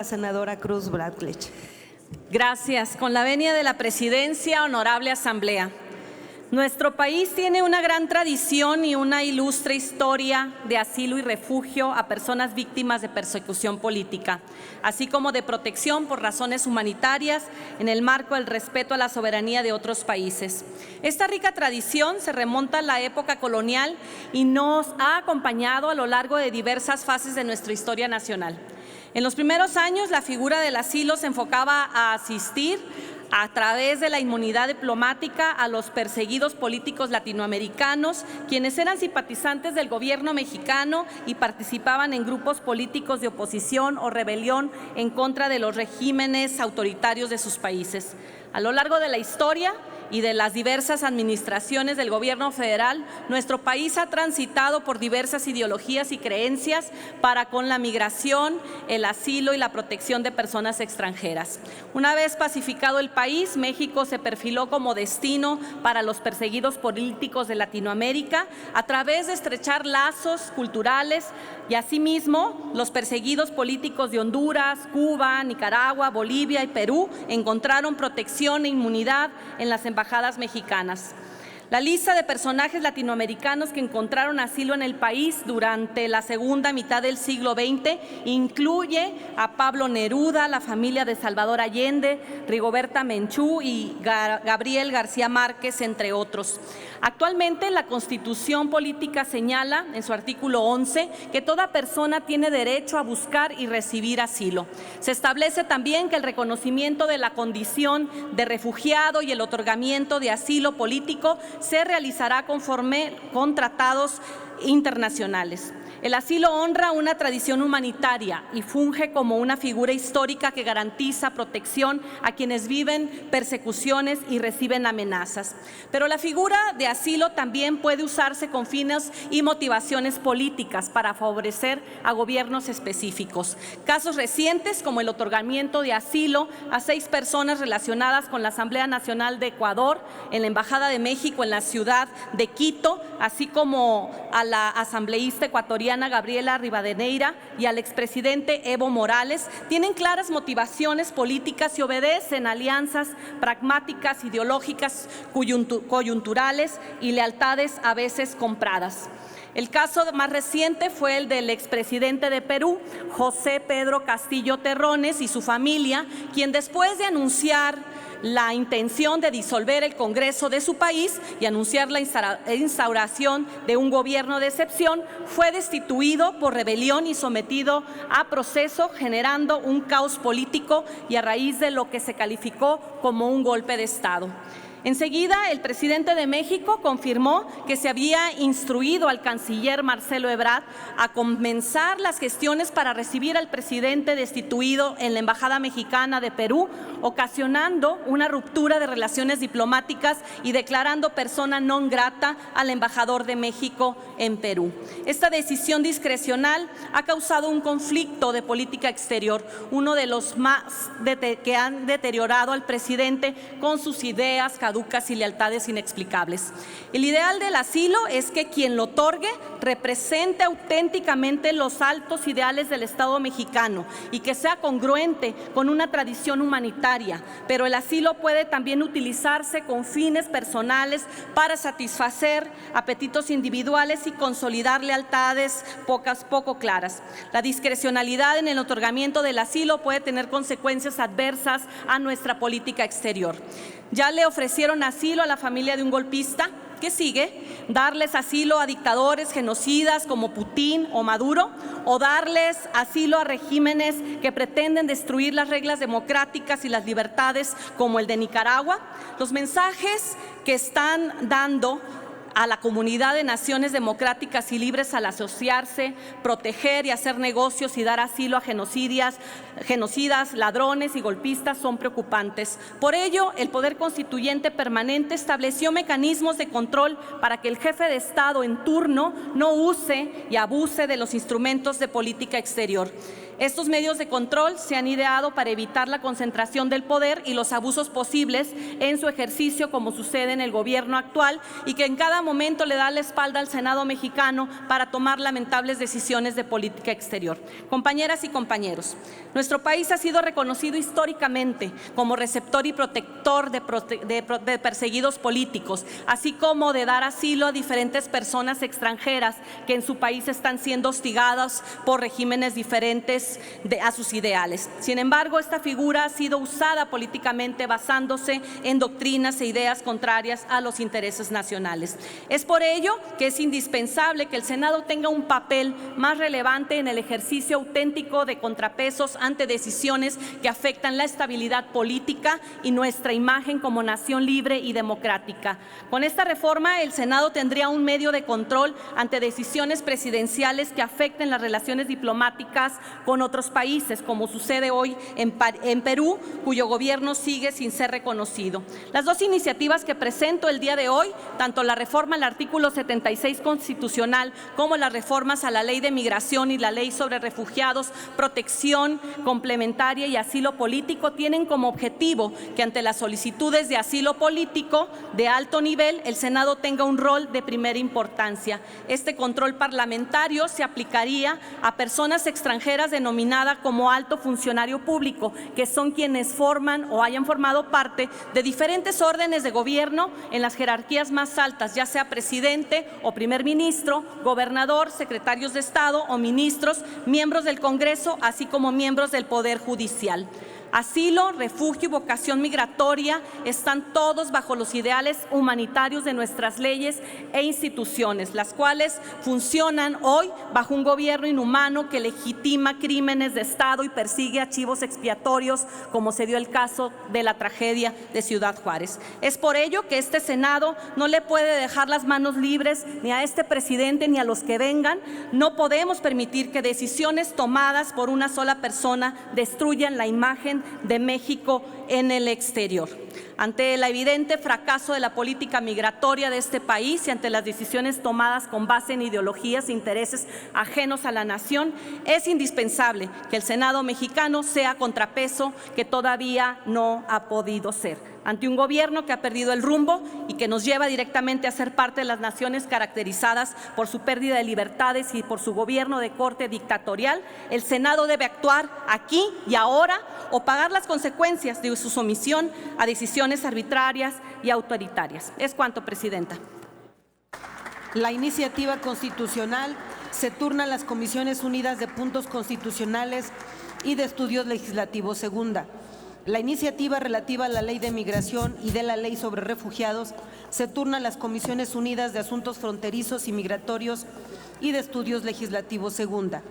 La senadora Cruz Bradley. Gracias. Con la venia de la presidencia, honorable asamblea. Nuestro país tiene una gran tradición y una ilustre historia de asilo y refugio a personas víctimas de persecución política, así como de protección por razones humanitarias en el marco del respeto a la soberanía de otros países. Esta rica tradición se remonta a la época colonial y nos ha acompañado a lo largo de diversas fases de nuestra historia nacional. En los primeros años, la figura del asilo se enfocaba a asistir a través de la inmunidad diplomática a los perseguidos políticos latinoamericanos, quienes eran simpatizantes del gobierno mexicano y participaban en grupos políticos de oposición o rebelión en contra de los regímenes autoritarios de sus países. A lo largo de la historia y de las diversas administraciones del gobierno federal, nuestro país ha transitado por diversas ideologías y creencias para con la migración, el asilo y la protección de personas extranjeras. Una vez pacificado el país, México se perfiló como destino para los perseguidos políticos de Latinoamérica a través de estrechar lazos culturales y asimismo los perseguidos políticos de Honduras, Cuba, Nicaragua, Bolivia y Perú encontraron protección e inmunidad en las embajadas mexicanas. La lista de personajes latinoamericanos que encontraron asilo en el país durante la segunda mitad del siglo XX incluye a Pablo Neruda, la familia de Salvador Allende, Rigoberta Menchú y Gabriel García Márquez, entre otros. Actualmente, la Constitución Política señala en su artículo 11 que toda persona tiene derecho a buscar y recibir asilo. Se establece también que el reconocimiento de la condición de refugiado y el otorgamiento de asilo político se realizará conforme con tratados internacionales. El asilo honra una tradición humanitaria y funge como una figura histórica que garantiza protección a quienes viven persecuciones y reciben amenazas. Pero la figura de asilo también puede usarse con fines y motivaciones políticas para favorecer a gobiernos específicos. Casos recientes como el otorgamiento de asilo a 6 personas relacionadas con la Asamblea Nacional de Ecuador, en la Embajada de México en la ciudad de Quito, así como a la asambleísta ecuatoriana Gabriela Rivadeneira y al expresidente Evo Morales, tienen claras motivaciones políticas y obedecen a alianzas pragmáticas, ideológicas, coyunturales y lealtades a veces compradas. El caso más reciente fue el del expresidente de Perú, José Pedro Castillo Terrones, y su familia, quien después de anunciar la intención de disolver el Congreso de su país y anunciar la instauración de un gobierno de excepción, fue destituido por rebelión y sometido a proceso, generando un caos político y a raíz de lo que se calificó como un golpe de Estado. Enseguida, el presidente de México confirmó que se había instruido al canciller Marcelo Ebrard a comenzar las gestiones para recibir al presidente destituido en la Embajada Mexicana de Perú, ocasionando una ruptura de relaciones diplomáticas y declarando persona non grata al embajador de México en Perú. Esta decisión discrecional ha causado un conflicto de política exterior, uno de los más que han deteriorado al presidente con sus ideas caducas y lealtades inexplicables. El ideal del asilo es que quien lo otorgue represente auténticamente los altos ideales del Estado mexicano y que sea congruente con una tradición humanitaria, pero el asilo puede también utilizarse con fines personales para satisfacer apetitos individuales y consolidar lealtades poco claras. La discrecionalidad en el otorgamiento del asilo puede tener consecuencias adversas a nuestra política exterior. Ya le ofrecieron asilo a la familia de un golpista. ¿Qué sigue? ¿Darles asilo a dictadores genocidas como Putin o Maduro? ¿O darles asilo a regímenes que pretenden destruir las reglas democráticas y las libertades como el de Nicaragua? Los mensajes que están dando a la comunidad de naciones democráticas y libres al asociarse, proteger y hacer negocios y dar asilo a genocidas, ladrones y golpistas son preocupantes. Por ello, el Poder Constituyente Permanente estableció mecanismos de control para que el jefe de Estado en turno no use y abuse de los instrumentos de política exterior. Estos medios de control se han ideado para evitar la concentración del poder y los abusos posibles en su ejercicio, como sucede en el gobierno actual, y que en cada momento le da la espalda al Senado mexicano para tomar lamentables decisiones de política exterior. Compañeras y compañeros, nuestro país ha sido reconocido históricamente como receptor y protector de perseguidos políticos, así como de dar asilo a diferentes personas extranjeras que en su país están siendo hostigadas por regímenes diferentes a sus ideales. Sin embargo, esta figura ha sido usada políticamente basándose en doctrinas e ideas contrarias a los intereses nacionales. Es por ello que es indispensable que el Senado tenga un papel más relevante en el ejercicio auténtico de contrapesos ante decisiones que afectan la estabilidad política y nuestra imagen como nación libre y democrática. Con esta reforma, el Senado tendría un medio de control ante decisiones presidenciales que afecten las relaciones diplomáticas con otros países, como sucede hoy en Perú, cuyo gobierno sigue sin ser reconocido. Las dos iniciativas que presento el día de hoy, tanto la reforma al artículo 76 constitucional como las reformas a la Ley de Migración y la Ley sobre Refugiados, Protección Complementaria y Asilo Político, tienen como objetivo que ante las solicitudes de asilo político de alto nivel, el Senado tenga un rol de primera importancia. Este control parlamentario se aplicaría a personas extranjeras denominadas como alto funcionario público, que son quienes forman o hayan formado parte de diferentes órdenes de gobierno en las jerarquías más altas, ya sea presidente o primer ministro, gobernador, secretarios de Estado o ministros, miembros del Congreso, así como miembros del Poder Judicial. Asilo, refugio y vocación migratoria están todos bajo los ideales humanitarios de nuestras leyes e instituciones, las cuales funcionan hoy bajo un gobierno inhumano que legitima crímenes de Estado y persigue archivos expiatorios, como se dio el caso de la tragedia de Ciudad Juárez. Es por ello que este Senado no le puede dejar las manos libres ni a este presidente ni a los que vengan. No podemos permitir que decisiones tomadas por una sola persona destruyan la imagen de México en el exterior. Ante el evidente fracaso de la política migratoria de este país y ante las decisiones tomadas con base en ideologías e intereses ajenos a la nación, es indispensable que el Senado mexicano sea contrapeso, que todavía no ha podido ser. Ante un gobierno que ha perdido el rumbo y que nos lleva directamente a ser parte de las naciones caracterizadas por su pérdida de libertades y por su gobierno de corte dictatorial, el Senado debe actuar aquí y ahora o pagar las consecuencias de su omisión a decisiones arbitrarias y autoritarias. Es cuanto, Presidenta. La iniciativa constitucional se turna a las Comisiones Unidas de Puntos Constitucionales y de Estudios Legislativos Segunda. La iniciativa relativa a la Ley de Migración y de la Ley sobre Refugiados se turna a las Comisiones Unidas de Asuntos Fronterizos y Migratorios y de Estudios Legislativos Segunda.